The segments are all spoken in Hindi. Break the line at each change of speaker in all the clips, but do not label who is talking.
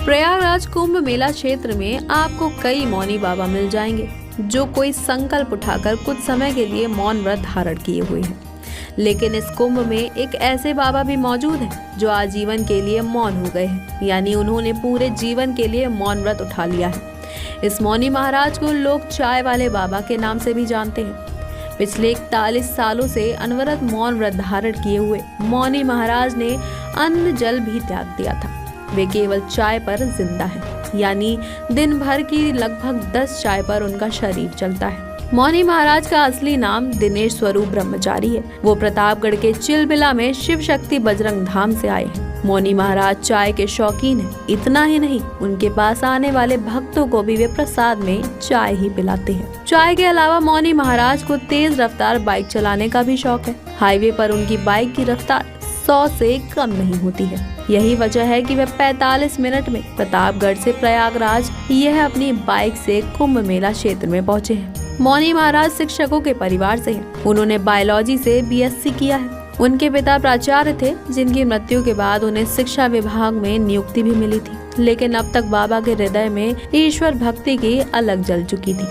प्रयागराज कुंभ मेला क्षेत्र में आपको कई मौनी बाबा मिल जाएंगे जो कोई संकल्प उठाकर कुछ समय के लिए मौन व्रत धारण किए हुए हैं। लेकिन इस कुंभ में एक ऐसे बाबा भी मौजूद हैं जो आजीवन के लिए मौन हो गए हैं, यानी उन्होंने पूरे जीवन के लिए मौन व्रत उठा लिया है। इस मौनी महाराज को लोग चाय वाले बाबा के नाम से भी जानते हैं। पिछले 41 सालों से अनवरत मौन व्रत धारण किए हुए मौनी महाराज ने अन्न जल भी त्याग दिया था। वे केवल चाय पर जिंदा है, यानी दिन भर की लगभग 10 चाय पर उनका शरीर चलता है। मौनी महाराज का असली नाम दिनेश स्वरूप ब्रह्मचारी है। वो प्रतापगढ़ के चिलबिला में शिव शक्ति बजरंग धाम से आए हैं। मौनी महाराज चाय के शौकीन हैं। इतना ही नहीं, उनके पास आने वाले भक्तों को भी वे प्रसाद में चाय ही पिलाते हैं। चाय के अलावा मौनी महाराज को तेज रफ्तार बाइक चलाने का भी शौक है। हाईवे पर उनकी बाइक की रफ्तार 100 से कम नहीं होती है। यही वजह है कि वे 45 मिनट में प्रतापगढ़ से प्रयागराज यह अपनी बाइक से कुंभ मेला क्षेत्र में पहुंचे हैं। मौनी महाराज शिक्षकों के परिवार से हैं। उन्होंने बायोलॉजी से बीएससी किया है। उनके पिता प्राचार्य थे, जिनकी मृत्यु के बाद उन्हें शिक्षा विभाग में नियुक्ति भी मिली थी। लेकिन अब तक बाबा के हृदय में ईश्वर भक्ति की अलग जल चुकी थी।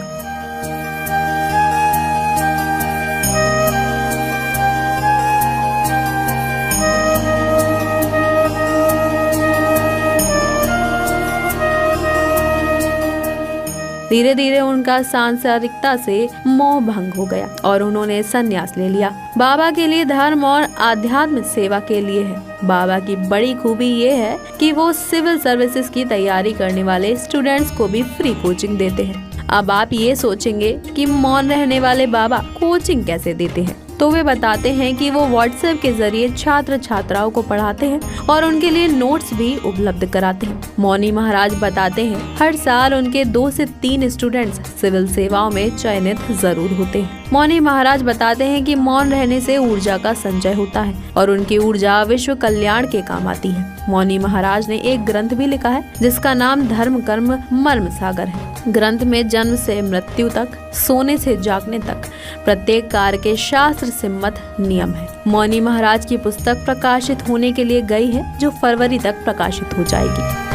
धीरे धीरे उनका सांसारिकता से मोह भंग हो गया और उन्होंने संन्यास ले लिया। बाबा के लिए धर्म और आध्यात्म सेवा के लिए है। बाबा की बड़ी खूबी ये है कि वो सिविल सर्विसेज की तैयारी करने वाले स्टूडेंट्स को भी फ्री कोचिंग देते हैं। अब आप ये सोचेंगे कि मौन रहने वाले बाबा कोचिंग कैसे देते हैं, तो वे बताते हैं कि वो व्हाट्सएप के जरिए छात्र छात्राओं को पढ़ाते हैं और उनके लिए नोट्स भी उपलब्ध कराते हैं। मौनी महाराज बताते हैं हर साल उनके 2 से 3 स्टूडेंट्स सिविल सेवाओं में चयनित जरूर होते हैं। मौनी महाराज बताते हैं कि मौन रहने से ऊर्जा का संचय होता है और उनकी ऊर्जा विश्व कल्याण के काम आती है। मौनी महाराज ने एक ग्रंथ भी लिखा है जिसका नाम धर्म कर्म मर्म सागर है। ग्रंथ में जन्म से मृत्यु तक, सोने से जागने तक प्रत्येक कार्य के शास्त्र सम्मत नियम है। मौनी महाराज की पुस्तक प्रकाशित होने के लिए गई है, जो फरवरी तक प्रकाशित हो जाएगी।